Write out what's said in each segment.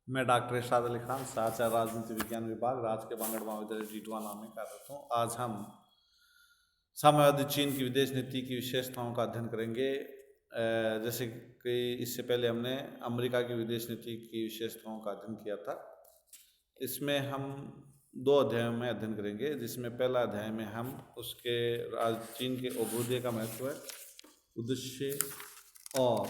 मैं डॉक्टर इरशाद अली खान, साचार राजनीति विज्ञान विभाग, राजकीय बांगड़ महाविद्यालय टीटवाना में कार्यरत हूँ। आज हम साम्यवादी चीन की विदेश नीति की विशेषताओं का अध्ययन करेंगे। जैसे कि इससे पहले हमने अमेरिका की विदेश नीति की विशेषताओं का अध्ययन किया था। इसमें हम 2 अध्यायों में अध्ययन करेंगे, जिसमें पहला अध्याय में हम उसके चीन के अभ्युदय का महत्व, उद्देश्य और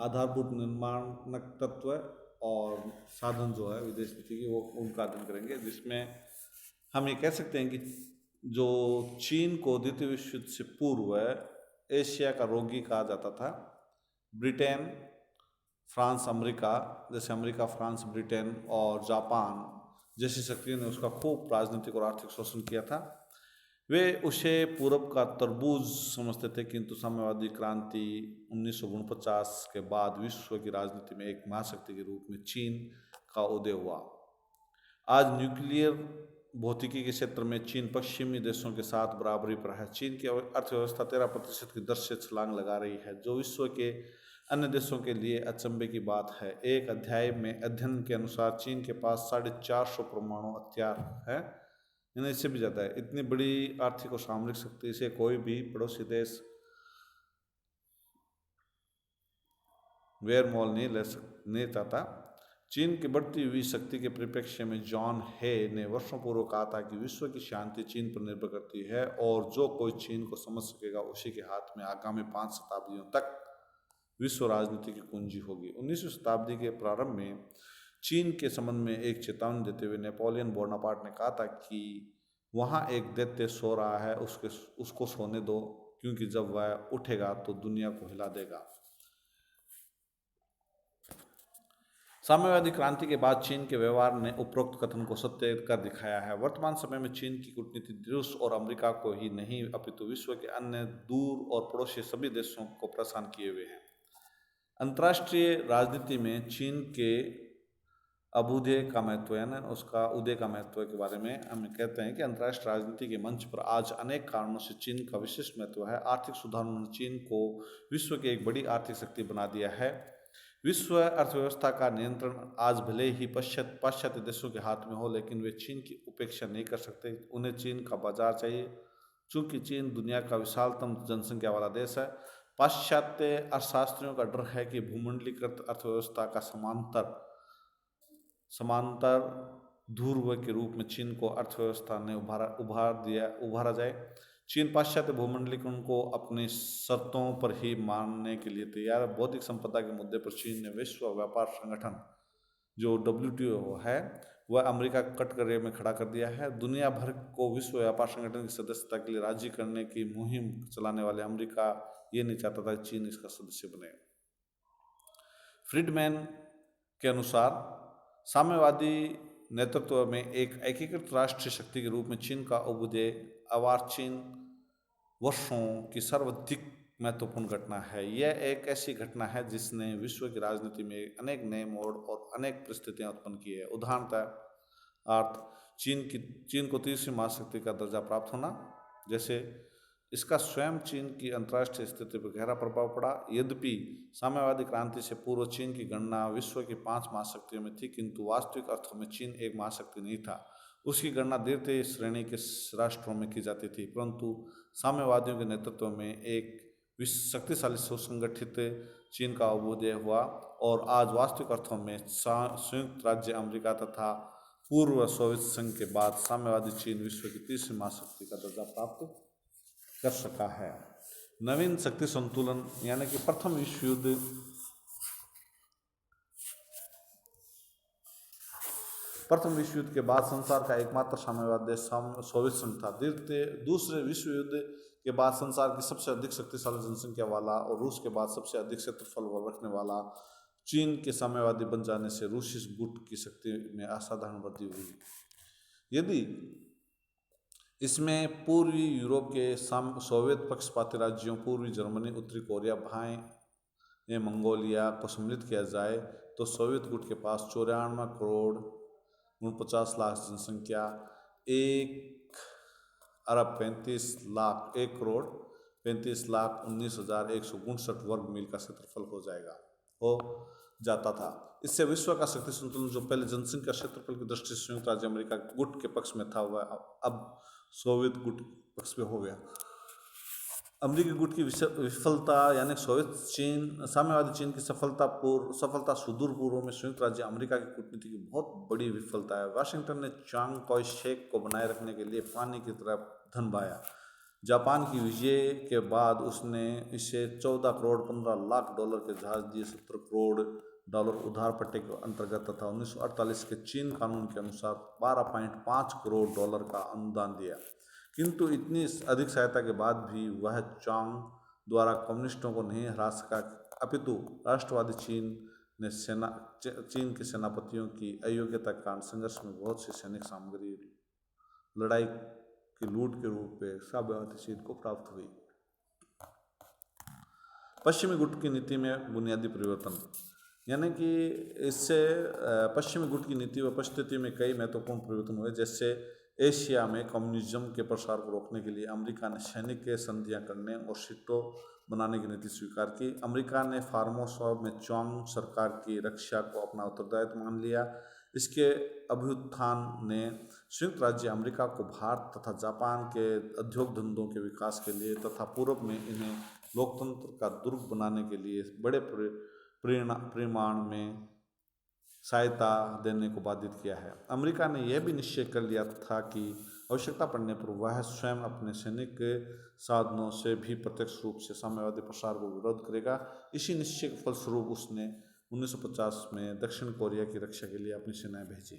आधारभूत निर्माणक तत्व और साधन जो है विदेश नीति की, वो उनका अध्ययन करेंगे। जिसमें हम ये कह सकते हैं कि जो चीन को द्वितीय विश्व युद्ध से पूर्व एशिया का रोगी कहा जाता था, ब्रिटेन, फ्रांस, अमेरिका, जैसे अमेरिका, फ्रांस, ब्रिटेन और जापान जैसी शक्तियों ने उसका खूब राजनीतिक और आर्थिक शोषण किया था। वे उसे पूरब का तरबूज समझते थे, किंतु साम्यवादी क्रांति 1949 के बाद विश्व की राजनीति में एक महाशक्ति के रूप में चीन का उदय हुआ। आज न्यूक्लियर भौतिकी के क्षेत्र में चीन पश्चिमी देशों के साथ बराबरी पर है। चीन की अर्थव्यवस्था 13% की दर से छलांग लगा रही है, जो विश्व के अन्य देशों के लिए अचंभे की बात है। एक अध्याय में अध्ययन के अनुसार चीन के पास 450 परमाणु हथियार है, यानी इससे भी ज़्यादा है। इतनी बड़ी आर्थिक और सामरिक शक्ति से कोई भी पड़ोसी देश वेर मोल नहीं चाहता। चीन की बढ़ती हुई शक्ति के परिप्रेक्ष्य में जॉन हे ने वर्षों पूर्व कहा था कि विश्व की शांति चीन पर निर्भर करती है और जो कोई चीन को समझ सकेगा उसी के हाथ में आगामी 5 शताब्दियों तक विश्व राजनीति की कुंजी होगी। 19वीं शताब्दी के प्रारंभ में चीन के संबंध में एक चेतावनी देते हुए नेपोलियन बोनापार्ट ने कहा था कि वहाँ एक दैत्य सो रहा है, उसको सोने दो, क्योंकि जब वह उठेगा तो दुनिया को हिला देगा। साम्यवादी क्रांति के बाद चीन के व्यवहार ने उपरोक्त कथन को सत्य कर दिखाया है। वर्तमान समय में चीन की कूटनीति रूस और अमेरिका को ही नहीं अपितु विश्व के अन्य दूर और पड़ोसी सभी देशों को परेशान किए हुए है। अंतर्राष्ट्रीय राजनीति में चीन के अभ्युदय का महत्व, यानी उसका उदय का महत्व के बारे में हम कहते हैं कि अंतर्राष्ट्रीय राजनीति के मंच पर आज अनेक कारणों से चीन का विशिष्ट महत्व है। आर्थिक सुधारों ने चीन को विश्व की एक बड़ी आर्थिक शक्ति बना दिया है। विश्व अर्थव्यवस्था का नियंत्रण आज भले ही पाश्चात्य देशों के हाथ में हो, लेकिन वे चीन की उपेक्षा नहीं कर सकते। उन्हें चीन का बाजार चाहिए, चूंकि चीन दुनिया का विशालतम जनसंख्या वाला देश है। पाश्चात्य अर्थशास्त्रियों का डर है कि भूमंडलीकृत अर्थव्यवस्था का समांतर ध्रुव के रूप में चीन को अर्थव्यवस्था ने उभारा जाए। चीन पाश्चात्य भूमंडलीकरण को अपनी शर्तों पर ही मानने के लिए तैयार है। बौद्धिक संपदा के मुद्दे पर चीन ने विश्व व्यापार संगठन जो WTO है वह अमेरिका कटघरे में खड़ा कर दिया है। दुनिया भर को विश्व व्यापार संगठन की सदस्यता के लिए राजी करने की मुहिम चलाने वाले अमेरिका ये नहीं चाहता था कि चीन इसका सदस्य बने। फ्रीडमैन के अनुसार साम्यवादी नेतृत्व में एक एकीकृत राष्ट्रीय शक्ति के रूप में चीन का अभ्युदय अर्वाचीन वर्षों की सर्वाधिक महत्वपूर्ण घटना है। यह एक ऐसी घटना है जिसने विश्व की राजनीति में अनेक नए मोड़ और अनेक परिस्थितियां उत्पन्न की है। उदाहरणतः चीन को तीसरी महाशक्ति का दर्जा प्राप्त होना, जैसे इसका स्वयं चीन की अंतर्राष्ट्रीय स्थिति पर गहरा प्रभाव पड़ा। यद्यपि साम्यवादी क्रांति से पूर्व चीन की गणना विश्व की 5 महाशक्तियों में थी, किंतु वास्तविक अर्थों में चीन एक महाशक्ति नहीं था। उसकी गणना द्वितीय श्रेणी के राष्ट्रों में की जाती थी, परंतु साम्यवादियों के नेतृत्व में एक शक्तिशाली सुसंगठित चीन का अभ्युदय हुआ और आज वास्तविक अर्थों में संयुक्त राज्य अमेरिका तथा पूर्व सोवियत संघ के बाद साम्यवादी चीन विश्व की तीसरी महाशक्ति का दर्जा प्राप्त कर सका है। नवीन शक्ति संतुलन, यानी कि प्रथम विश्व युद्ध के बाद संसार का एकमात्र साम्यवाद देश सोवियत संघ था। दूसरे विश्व युद्ध के बाद संसार की सबसे अधिक शक्तिशाली जनसंख्या वाला और रूस के बाद सबसे अधिक क्षेत्रफल रखने वाला चीन के साम्यवादी बन जाने से रूसी गुट की शक्ति में असाधारण वृद्धि हुई। यदि इसमें पूर्वी यूरोप के सोवियत पक्षपाती राज्यों पूर्वी जर्मनी, उत्तरी कोरिया, बाएं मंगोलिया को सम्मिलित किया जाए तो सोवियत गुट के पास 94 करोड़ 49 लाख जनसंख्या 1 करोड़ 35 लाख 19,159 वर्ग मील का क्षेत्रफल हो जाएगा। और जाता था। इससे विश्व का शक्ति संतुलन, जो पहले जनसंख्या क्षेत्रफल की दृष्टि से संयुक्त राज्य अमेरिका गुट के पक्ष में था, वह अब सोवियत गुट के पक्ष में हो गया। अमेरिकी गुट की विफलता यानी सोवियत चीन, साम्यवादी चीन की सफलता सुदूर पूर्व में संयुक्त राज्य अमेरिका की कूटनीति की बहुत बड़ी विफलता है। वाशिंगटन ने चांग कोई शेक को बनाए रखने के लिए पानी की तरह धन बहाया। जापान की विजय के बाद उसने इसे 14 करोड़ 15 लाख डॉलर के जहाज दिए, 70 करोड़ डॉलर उधार पट्टे के अंतर्गत, तथा 1948 के चीन कानून के अनुसार 12.5 करोड़ डॉलर का अनुदान दिया। किंतु इतनी अधिक सहायता के बाद भी वह चांग द्वारा कम्युनिस्टों को नहीं हरा सका, अपितु राष्ट्रवादी चीन के सेनापतियों की अयोग्यता के कारण संघर्ष में बहुत सी सैनिक सामग्री लड़ाई की लूट के रूप में साम्यवादी चीन को प्राप्त हुई। पश्चिमी गुट की नीति में बुनियादी परिवर्तन, यानी कि इससे पश्चिमी गुट की नीति व परिस्थिति में कई महत्वपूर्ण परिवर्तन हुए। जैसे एशिया में कम्युनिज्म के प्रसार को रोकने के लिए अमेरिका ने सैनिक संधियां करने और सिटों बनाने की नीति स्वीकार की। अमेरिका ने फार्मोसा में चांग सरकार की रक्षा को अपना उत्तरदायित्व मान लिया। इसके अभ्युत्थान ने संयुक्त राज्य अमेरिका को भारत तथा जापान के उद्योग धंधों के विकास के लिए तथा पूर्व में इन्हें लोकतंत्र का दुर्ग बनाने के लिए बड़े परिमाण में सहायता देने को बाधित किया है। अमेरिका ने यह भी निश्चय कर लिया था कि आवश्यकता पड़ने पर वह स्वयं अपने सैनिक साधनों से भी प्रत्यक्ष रूप से साम्यवादी प्रसार को विरोध करेगा। इसी निश्चय के फलस्वरूप उसने 1950 में दक्षिण कोरिया की रक्षा के लिए अपनी सेनाएं भेजी।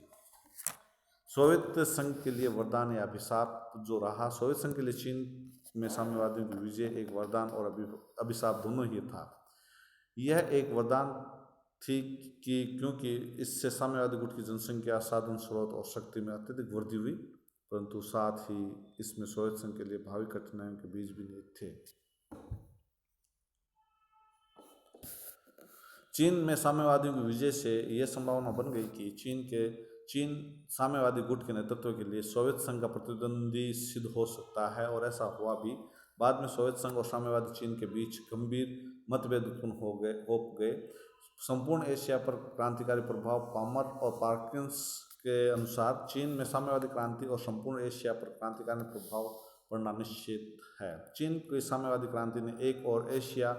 सोवियत संघ के लिए वरदान या अभिशाप जो रहा। सोवियत संघ के लिए चीन में साम्यवादियों की विजय एक वरदान और अभिशाप दोनों ही था। यह एक वरदान थी कि क्योंकि इससे साम्यवादी गुट की जनसंख्या, साधन स्रोत और शक्ति में अत्यधिक वृद्धि हुई, परंतु साथ ही इसमें सोवियत संघ के लिए भावी कठिनाइयों के बीज भी निहित थे। चीन में साम्यवादियों की विजय से यह संभावना बन गई कि चीन साम्यवादी गुट के नेतृत्व के लिए सोवियत संघ का प्रतिद्वंदी सिद्ध हो सकता है, और ऐसा हुआ भी। बाद में सोवियत संघ और साम्यवादी चीन के बीच गंभीर मतभेद उत्पन्न हो गए। संपूर्ण एशिया पर क्रांतिकारी प्रभाव, पामर और पार्किंस के अनुसार चीन में साम्यवादी क्रांति और संपूर्ण एशिया पर क्रांतिकारी प्रभाव पड़ना निश्चित है। चीन की साम्यवादी क्रांति ने एक और एशिया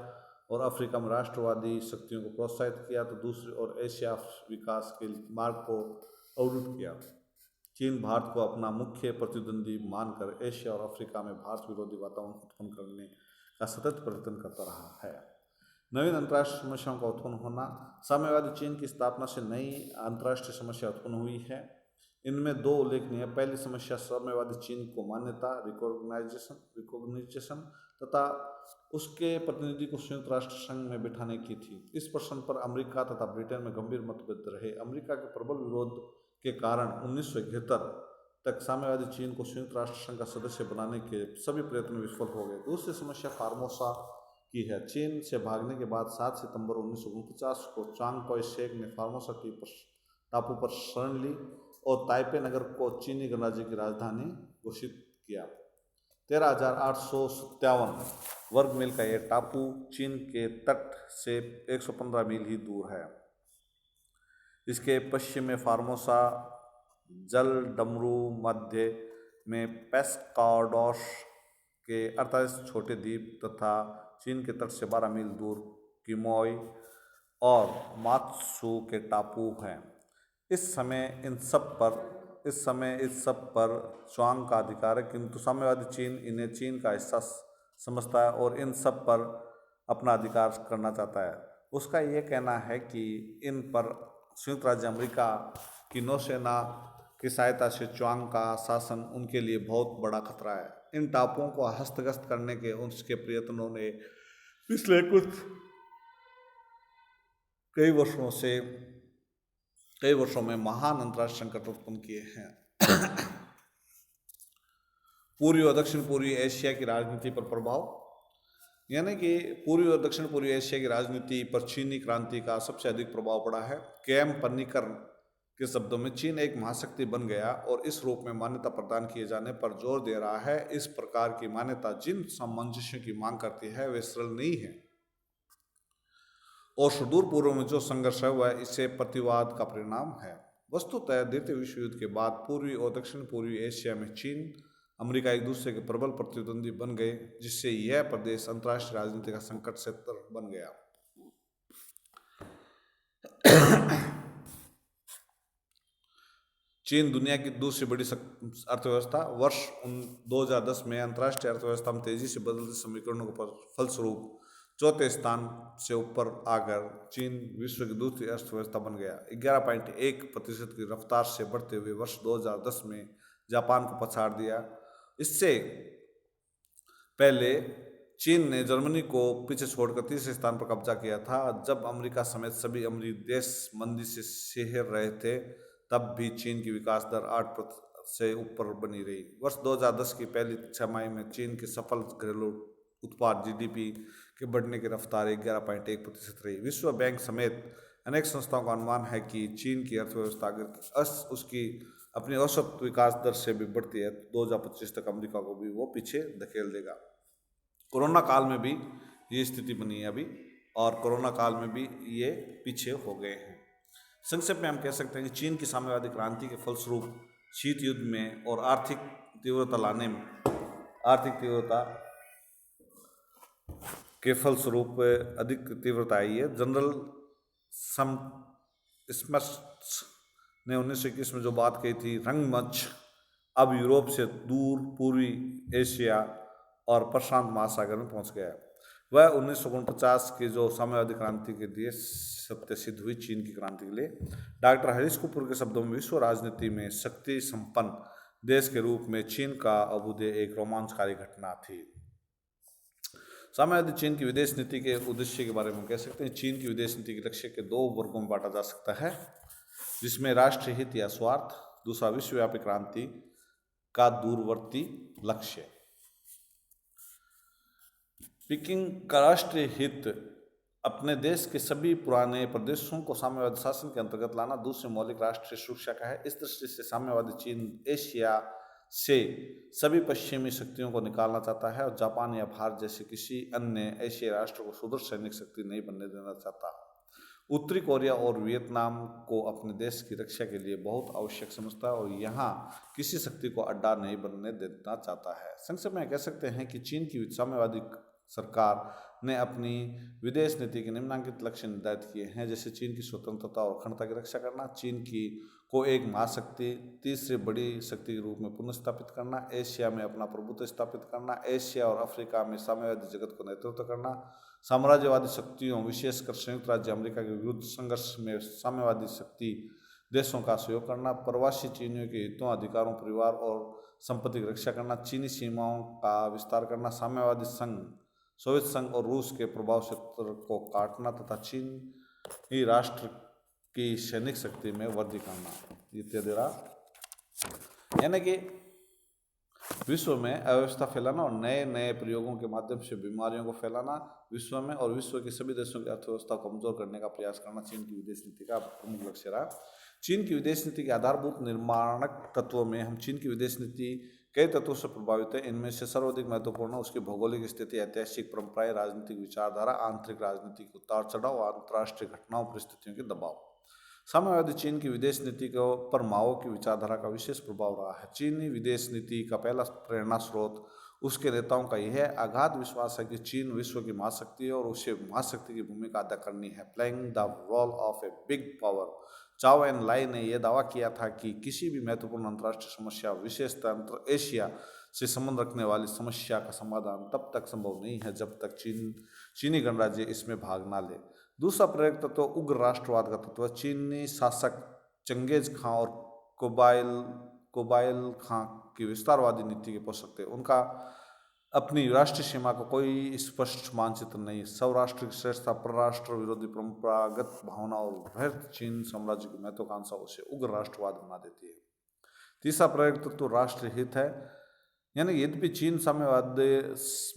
और अफ्रीका में राष्ट्रवादी शक्तियों को प्रोत्साहित किया, तो दूसरी ओर एशिया विकास के मार्ग को अवरुद्ध किया। चीन भारत को अपना मुख्य प्रतिद्वंदी मानकर एशिया और अफ्रीका में भारत विरोधी वातावरण उत्पन्न करने का सतत प्रयत्न करता रहा है। नवीन अंतर्राष्ट्रीय समस्याओं का उत्पन्न होना। साम्यवादी चीन की स्थापना से नई अंतर्राष्ट्रीय समस्या उत्पन्न हुई है। इनमें दो उल्लेखनीय। पहली समस्या साम्यवादी चीन को मान्यता, रिकॉग्निशन तथा उसके प्रतिनिधि को संयुक्त राष्ट्र संघ में बिठाने की थी। इस प्रश्न पर अमेरिका तथा ब्रिटेन में गंभीर मतभेद रहे। अमेरिका के प्रबल विरोध के कारण 1971 तक साम्यवादी चीन को संयुक्त राष्ट्र संघ का सदस्य बनाने के सभी प्रयत्न विफल हो गए। दूसरी समस्या फार्मोसा की है। चीन से भागने के बाद 7 सितंबर 1949 को चांग कोई शेक ने फार्मोसा टापू पर शरण ली और ताइपे नगर को चीनी गणराज्य की राजधानी घोषित किया। 13,857 वर्ग मील का यह टापू चीन के तट से 115 मील ही दूर है। इसके पश्चिम में फार्मोसा, जल डमरू, मध्य में पेस्काडोस के 48 छोटे द्वीप तथा चीन के तट से 12 मील दूर किमोई और मात्सू के टापू हैं। इस समय इस सब पर च्वांग का अधिकार है, किंतु साम्यवादी चीन इन्हें चीन का हिस्सा समझता है और इन सब पर अपना अधिकार करना चाहता है। उसका ये कहना है कि इन पर संयुक्त राज्य अमेरिका की नौसेना की सहायता से च्वांग का शासन उनके लिए बहुत बड़ा खतरा है। इन टापुओं को हस्तगत करने के उसके प्रयत्नों ने पिछले कई वर्षों में महान अंतर्राष्ट्रीय संकट उत्पन्न किए हैं। पूर्वी और दक्षिण पूर्वी एशिया की राजनीति पर प्रभाव, यानी कि पूर्वी और दक्षिण पूर्वी एशिया की राजनीति पर चीनी क्रांति का सबसे अधिक प्रभाव पड़ा है। केएम पन्नीकर के शब्दों में चीन एक महाशक्ति बन गया और इस रूप में मान्यता प्रदान किए जाने पर जोर दे रहा है। इस प्रकार की मान्यता जिन सामंजस्यों की मांग करती है वे सरल नहीं है। और सुदूर पूर्व में जो संघर्ष है वह इसे प्रतिवाद का परिणाम है। वस्तुतः द्वितीय विश्व युद्ध के बाद पूर्वी और दक्षिण पूर्वी एशिया में चीन अमेरिका एक दूसरे के प्रबल प्रतिद्वंदी बन गए, जिससे यह प्रदेश अंतर्राष्ट्रीय राजनीति का संकट क्षेत्र बन गया। चीन दुनिया की दूसरी बड़ी अर्थव्यवस्था। वर्ष 2010 में अंतर्राष्ट्रीय अर्थव्यवस्था में तेजी से बदलते समीकरणों के फलस्वरूप चौथे स्थान से ऊपर आकर चीन विश्व की दूसरी अर्थव्यवस्था बन गया। 11.1% की रफ्तार से बढ़ते हुए वर्ष 2010 में जापान को पछाड़ दिया। इससे पहले चीन ने जर्मनी को पीछे छोड़कर तीसरे स्थान पर कब्जा किया था। जब अमेरिका समेत सभी अमीर देश मंदी से सिहर रहे थे, तब भी चीन की विकास दर 8% से ऊपर बनी रही। वर्ष 2010 की पहली छमाही में चीन के सफल घरेलू उत्पाद GDP के बढ़ने की रफ्तार 11.1% रही। विश्व बैंक समेत अनेक संस्थाओं का अनुमान है कि चीन की अर्थव्यवस्था अगर उसकी अपनी औसत विकास दर से भी बढ़ती है तो 2025 तक अमेरिका को भी वो पीछे धकेल देगा। कोरोना काल में भी ये स्थिति बनी है अभी, और कोरोना काल में भी ये पीछे हो गए हैं। संक्षेप में हम कह सकते हैं कि चीन की साम्यवादी क्रांति के फलस्वरूप शीत युद्ध में और आर्थिक तीव्रता के फलस्वरूप अधिक तीव्रता आई है। जनरल स्मट्स ने 1921 में जो बात कही थी, रंगमंच अब यूरोप से दूर पूर्वी एशिया और प्रशांत महासागर में पहुंच गया। वह 1949 की जो साम्यवादी क्रांति के लिए सत्य सिद्ध हुई चीन की क्रांति के लिए। डॉक्टर हरीश कपूर के शब्दों में, विश्व राजनीति में शक्ति संपन्न देश के रूप में चीन का अभ्युदय एक रोमांचकारी घटना थी। साम्यवादी चीन की विदेश नीति के उद्देश्य के बारे में कह सकते हैं। चीन की विदेश नीति के लक्ष्य के 2 वर्गों में बांटा जा सकता है, जिसमें राष्ट्रीय हित या स्वार्थ, दूसरा विश्वव्यापी क्रांति का दूरवर्ती लक्ष्य। पीकिंग का राष्ट्रीय हित अपने देश के सभी पुराने प्रदेशों को साम्यवादी शासन के अंतर्गत लाना दूसरी मौलिक राष्ट्रीय सुरक्षा का है। इस दृष्टि से साम्यवादी चीन एशिया से सभी पश्चिमी शक्तियों को निकालना चाहता है और जापान या भारत जैसे किसी अन्य एशियाई राष्ट्र को सुदृढ़ सैनिक शक्ति नहीं बनने देना चाहता। उत्तरी कोरिया और वियतनाम को अपने देश की रक्षा के लिए बहुत आवश्यक समझता है और यहाँ किसी शक्ति को अड्डा नहीं बनने देना चाहता है। संक्षेप में कह सकते हैं कि चीन की साम्यवादी सरकार ने अपनी विदेश नीति के निम्नलिखित लक्ष्य निर्धारित किए हैं, जैसे चीन की स्वतंत्रता और अखंडता की रक्षा करना, चीन को एक महाशक्ति, तीसरी बड़ी शक्ति के रूप में पुनर्स्थापित करना, एशिया में अपना प्रभुत्व स्थापित करना, एशिया और अफ्रीका में साम्यवादी जगत को नेतृत्व करना, साम्राज्यवादी शक्तियों विशेषकर संयुक्त राज्य अमेरिका के विरुद्ध संघर्ष में साम्यवादी शक्ति देशों का सहयोग करना, प्रवासी चीनियों के हितों, अधिकारों, परिवार और संपत्ति की रक्षा करना, चीनी सीमाओं का विस्तार करना, साम्यवादी संघ, सोवियत संघ और रूस के प्रभाव क्षेत्र को काटना तथा चीनी राष्ट्र की सैनिक शक्ति में वृद्धि करना इत्यादि रहा। यानी कि विश्व में अव्यवस्था फैलाना और नए नए प्रयोगों के माध्यम से बीमारियों को फैलाना विश्व में, और विश्व के सभी देशों की अर्थव्यवस्था को कमजोर करने का प्रयास करना चीन की विदेश नीति का प्रमुख लक्ष्य रहा। चीन की विदेश नीति के आधारभूत निर्माणक तत्वों में हम चीन की विदेश नीति कई तत्वों से प्रभावित है। इनमें से सर्वाधिक महत्वपूर्ण उसकी भौगोलिक स्थिति, ऐतिहासिक परंपराएं, राजनीतिक विचारधारा, आंतरिक राजनीतिक उतार चढ़ाव और अंतर्राष्ट्रीय घटनाओं परिस्थितियों के दबाव। साम्यवादी चीन की विदेश नीति पर माओ की विचारधारा का विशेष प्रभाव रहा है। चीनी विदेश नीति का पहला प्रेरणा स्रोत उसके नेताओं का यह अगाध विश्वास है कि चीन विश्व की महाशक्ति है और उसे महाशक्ति की भूमिका अदा करनी है, playing the role of a big power. Chou En Lai ने यह दावा किया था कि किसी भी महत्वपूर्ण अंतर्राष्ट्रीय समस्या, विशेषतः एशिया से संबंध रखने वाली समस्या का समाधान तब तक संभव नहीं है जब तक चीनी गणराज्य इसमें भाग ना ले। दूसरा प्रेरक तत्व उग्र राष्ट्रवाद का तत्व। चीनी शासक चंगेज खां और कुबाइल खां की विस्तारवादी नीति के पोषक थे। उनका अपनी राष्ट्रीय सीमा का कोई स्पष्ट मानचित्र नहीं। सौराष्ट्र की श्रेष्ठता, परराष्ट्र विरोधी परंपरागत भावना और बृहत चीन साम्राज्य की महत्वाकांक्षा उसे उग्र राष्ट्रवाद बना देती है। तीसरा प्रेरक तत्व राष्ट्रीय हित है, यानी यद्यपि चीन साम्यवाद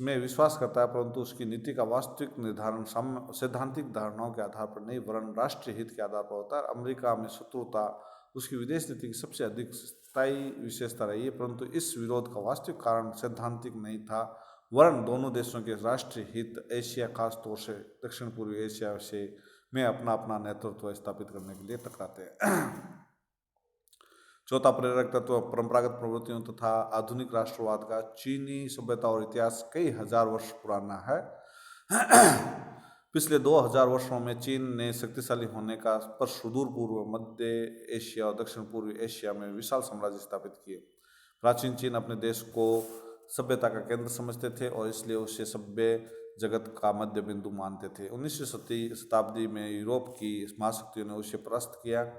में विश्वास करता है परंतु उसकी नीति का वास्तविक निर्धारण सैद्धांतिक धारणाओं के आधार पर नहीं वरन राष्ट्रीय हित के आधार पर होता है। अमेरिका में शत्रुता उसकी विदेश नीति की सबसे अधिक स्थायी विशेषता रही है, परंतु इस विरोध का वास्तविक कारण सैद्धांतिक नहीं था वरन दोनों देशों के राष्ट्रीय हित एशिया, खास तौर से दक्षिण पूर्वी एशिया से में अपना अपना नेतृत्व स्थापित करने के लिए टकराते हैं। चौथा प्रेरक तत्व परंपरागत प्रवृत्तियों तथा आधुनिक राष्ट्रवाद का। चीनी सभ्यता और इतिहास कई हजार वर्ष पुराना है। पिछले 2000 वर्षों में चीन ने शक्तिशाली होने का पर सुदूर पूर्व, मध्य एशिया और दक्षिण पूर्वी एशिया में विशाल साम्राज्य स्थापित किए। प्राचीन चीन अपने देश को सभ्यता का केंद्र समझते थे और इसलिए उसे सभ्य जगत का मध्य बिंदु मानते थे। 19वीं शताब्दी में यूरोप की महाशक्तियों ने उसे परास्त किया।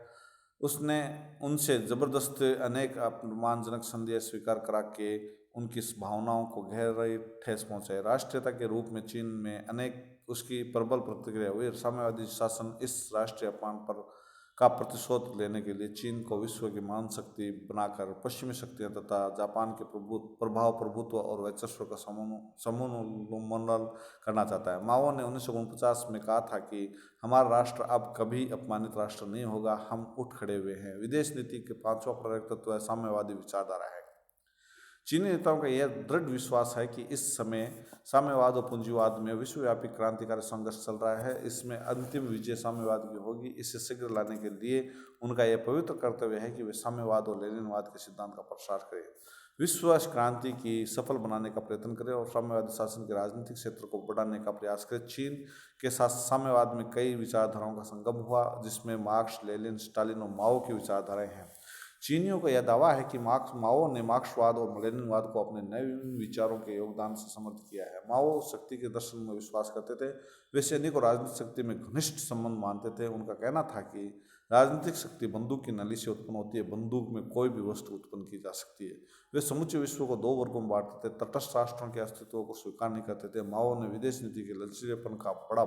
उसने उनसे जबरदस्त अनेक अपमानजनक संधियां स्वीकार करा के उनकी भावनाओं को गहरी ठेस पहुंचाई। राष्ट्रीयता के रूप में चीन में अनेक उसकी प्रबल प्रतिक्रिया हुई। साम्यवादी शासन इस राष्ट्रीय अपमान पर का प्रतिशोध लेने के लिए चीन को विश्व की महान शक्ति बनाकर पश्चिमी शक्तियां तथा जापान के प्रभुत्व और वर्चस्व का समून्मूलन करना चाहता है। माओ ने 1949 में कहा था कि हमारा राष्ट्र अब कभी अपमानित राष्ट्र नहीं होगा, हम उठ खड़े हुए हैं। विदेश नीति के पांचवा प्रेरक तत्व है साम्यवादी विचारधारा है। चीनी नेताओं का यह दृढ़ विश्वास है कि इस समय साम्यवाद और पूंजीवाद में विश्वव्यापी क्रांतिकारी संघर्ष चल रहा है। इसमें अंतिम विजय साम्यवाद की होगी। इसे शीघ्र लाने के लिए उनका यह पवित्र कर्तव्य है कि वे साम्यवाद और लेनिनवाद के सिद्धांत का प्रसार करें, विश्व क्रांति की सफल बनाने का प्रयत्न करें और साम्यवादी शासन के राजनीतिक क्षेत्र को बढ़ाने का प्रयास करें। चीन के साथ साम्यवाद में कई विचारधाराओं का संगम हुआ, जिसमें मार्क्स, लेनिन, स्टालिन और माओ की विचारधाराएं हैं। चीनियों का यह दावा है कि माओ ने मार्क्सवाद और लेनिनवाद को अपने नवीन विचारों के योगदान से समर्थित किया है। माओ शक्ति के दर्शन में विश्वास करते थे। वे सैनिक और राजनीतिक शक्ति में घनिष्ठ संबंध मानते थे। उनका कहना था कि राजनीतिक शक्ति बंदूक की नली से उत्पन्न होती है, बंदूक में कोई भी वस्तु उत्पन्न की जा सकती है। वे समूचे विश्व को दो वर्गों में बांटते थे। तटस्थ राष्ट्रों के अस्तित्व को स्वीकार नहीं करते थे। माओ ने विदेश नीति के लचीलेपन का बड़ा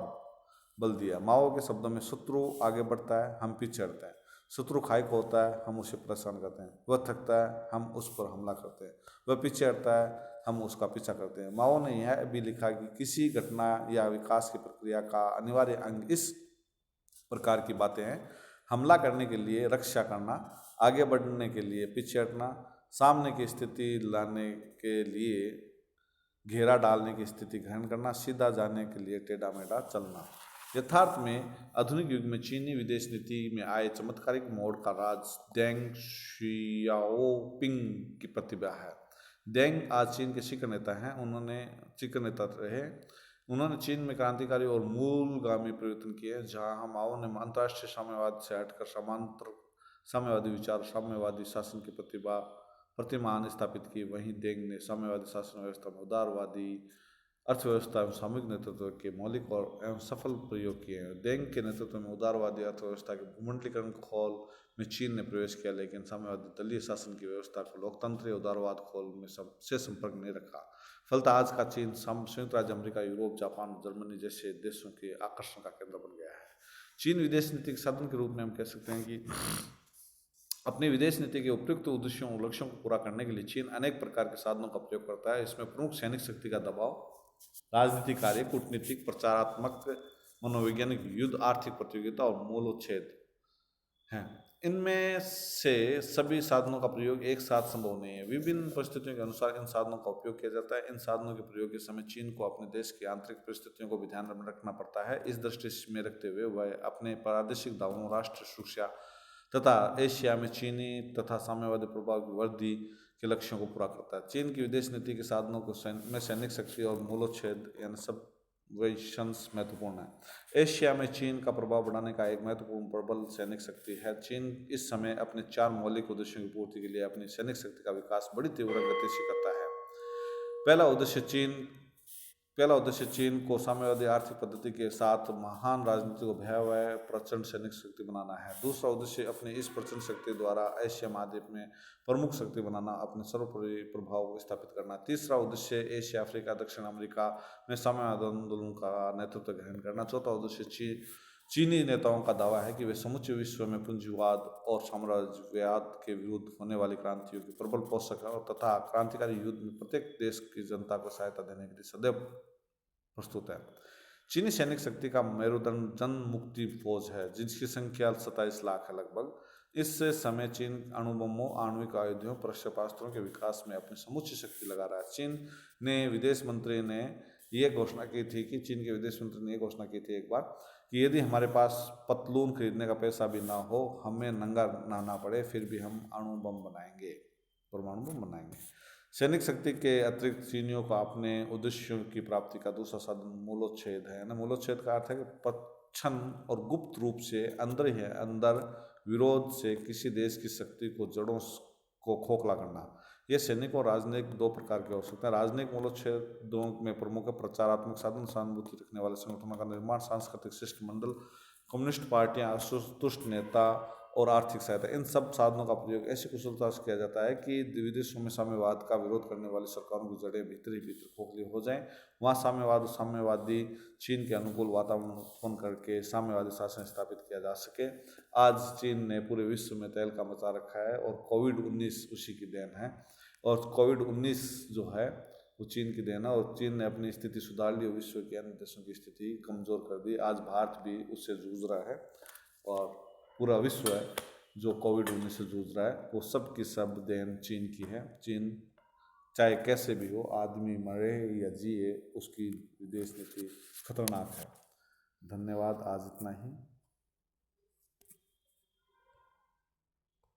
बल दिया। माओ के शब्दों में शत्रु आगे बढ़ता है, हम पीछे हटते हैं। शत्रु खाई को होता है, हम उसे परेशान करते हैं। वह थकता है, हम उस पर हमला करते हैं। वह पीछे हटता है, हम उसका पीछा करते हैं। माओ ने यह भी लिखा कि किसी घटना या विकास की प्रक्रिया का अनिवार्य अंग इस प्रकार की बातें हैं: हमला करने के लिए रक्षा करना, आगे बढ़ने के लिए पीछे हटना, सामने की स्थिति लाने के लिए घेरा डालने की स्थिति ग्रहण करना, सीधा जाने के लिए टेढ़ा मेढ़ा चलना। यथार्थ में आधुनिक युग में चीनी विदेश नीति में आए चमत्कारिक मोड़ का राज डेंग शियाओपिंग की प्रतिभा है। डेंग आज चीन के शिखर नेता हैं। उन्होंने चीन में क्रांतिकारी और मूलगामी परिवर्तन किए हैं। जहां माओ ने अंतर्राष्ट्रीय साम्यवाद से हटकर समांतर साम्यवादी विचार, साम्यवादी शासन की प्रतिमान स्थापित की, वहीं डेंग ने साम्यवादी शासन व्यवस्था में उदारवादी अर्थव्यवस्था एवं सामूहिक नेतृत्व के मौलिक और एवं सफल प्रयोग किए हैं। डेंग के नेतृत्व में उदारवादी अर्थव्यवस्था के भूमंडलीकरण खोल में चीन ने प्रवेश किया, लेकिन साम्यवादी दलीय शासन की व्यवस्था को लोकतंत्रीय उदारवाद खोल में से संपर्क नहीं रखा। फलतः आज का चीन संयुक्त राज्य अमेरिका, यूरोप, जापान, जर्मनी जैसे देशों के आकर्षण का केंद्र बन गया है। चीन विदेश नीति के साधन के रूप में हम कह सकते हैं कि अपनी विदेश नीति के उपयुक्त उद्देश्यों और लक्ष्यों को पूरा करने के लिए चीन अनेक प्रकार के साधनों का प्रयोग करता है। इसमें प्रमुख सैनिक शक्ति का दबाव, राजनीतिक कार्य, कूटनीतिक, प्रचारात्मक, मनोवैज्ञानिक युद्ध, आर्थिक प्रतियोगिता और मूल्योच्छेद हैं। इनमें से सभी साधनों का प्रयोग एक साथ संभव नहीं है। विभिन्न परिस्थितियों के अनुसार इन साधनों का उपयोग किया जाता है। इन साधनों के प्रयोग के समय चीन को अपने देश की आंतरिक परिस्थितियों को भी ध्यान में रखना पड़ता है। इस दृष्टि में रखते हुए वह अपने प्रादेशिक दावों, राष्ट्रीय सुरक्षा तथा एशिया में चीनी तथा साम्यवादी प्रभाव की वृद्धि के लक्ष्यों को पूरा करता है। चीन की विदेश नीति के साधनों को में सैनिक शक्ति और मूल्योच्छेद यानी सबवर्शंस महत्वपूर्ण है। एशिया में चीन का प्रभाव बढ़ाने का एक महत्वपूर्ण प्रबल सैनिक शक्ति है। चीन इस समय अपने 4 मौलिक उद्देश्यों की पूर्ति के लिए अपनी सैनिक शक्ति का विकास बड़ी तीव्र गति से करता है। पहला उद्देश्य चीन को साम्यवादी आर्थिक पद्धति के साथ महान राजनीतिक और भयावह प्रचंड सैनिक शक्ति बनाना है। दूसरा उद्देश्य अपनी इस प्रचंड शक्ति द्वारा एशिया महाद्वीप में प्रमुख शक्ति बनाना, अपने सर्वोपरि प्रभाव स्थापित करना। तीसरा उद्देश्य एशिया, अफ्रीका, दक्षिण अमेरिका में साम्यवाद आंदोलन का नेतृत्व ग्रहण करना। चौथा उद्देश्य चीनी नेताओं का दावा है कि वे समूचे विश्व में पूंजीवाद और साम्राज्यवाद के विरुद्ध होने वाली क्रांतियों के प्रबल पोषक है तथा क्रांतिकारी युद्ध में प्रत्येक देश की जनता को सहायता देने के लिए सदैव प्रस्तुत है। चीनी सैनिक शक्ति का मेरुदंड जन मुक्ति फौज है, जिसकी संख्या 27 लाख है लगभग। इस समय चीन अणुबमों, आणविक आयुधों, प्रक्षेपास्त्रों के विकास में अपनी समूची शक्ति लगा रहा है। चीन के विदेश मंत्री ने ये घोषणा की थी एक बार कि यदि हमारे पास पतलून खरीदने का पैसा भी ना हो, हमें नंगा नहाना पड़े, फिर भी हम अणु बम बनाएंगे, परमाणु बम बनाएंगे। सैनिक शक्ति के अतिरिक्त चीनियों का अपने उद्देश्यों की प्राप्ति का दूसरा साधन मूलोच्छेद है ना। मूलोच्छेद का अर्थ है कि प्रच्छन्न और गुप्त रूप से अंदर ही अंदर विरोध से किसी देश की शक्ति को जड़ों को खोखला करना। ये सैनिक और राजनयिक दो प्रकार के हो सकते हैं। राजनयिक मूलोच्छेदों में प्रमुख है प्रचारात्मक साधन, सहानुभूति रखने वाले संगठनों का निर्माण, सांस्कृतिक शिष्टमंडल, कम्युनिस्ट पार्टियां, असंतुष्ट नेता और आर्थिक सहायता। इन सब साधनों का प्रयोग ऐसी कुशलता से किया जाता है कि विदेशों में साम्यवाद का विरोध करने वाली सरकारों की जड़ें भीतर ही भीतर खोखली हो जाएं। वहाँ साम्यवादी चीन के अनुकूल वातावरण उत्पन्न करके साम्यवादी शासन स्थापित किया जा सके। आज चीन ने पूरे विश्व में तेल का मचा रखा है और कोविड-19 उसी की देन है। और कोविड-19 जो है वो चीन की देन है और चीन ने अपनी स्थिति सुधार ली और विश्व के अन्य देशों की स्थिति कमज़ोर कर दी। आज भारत भी उससे जूझ रहा है और पूरा विश्व है जो कोविड-19 से जूझ रहा है, वो सब की सब देन चीन की है। चीन चाहे कैसे भी हो, आदमी मरे या जिए, उसकी विदेश नीति खतरनाक है। धन्यवाद, आज इतना ही।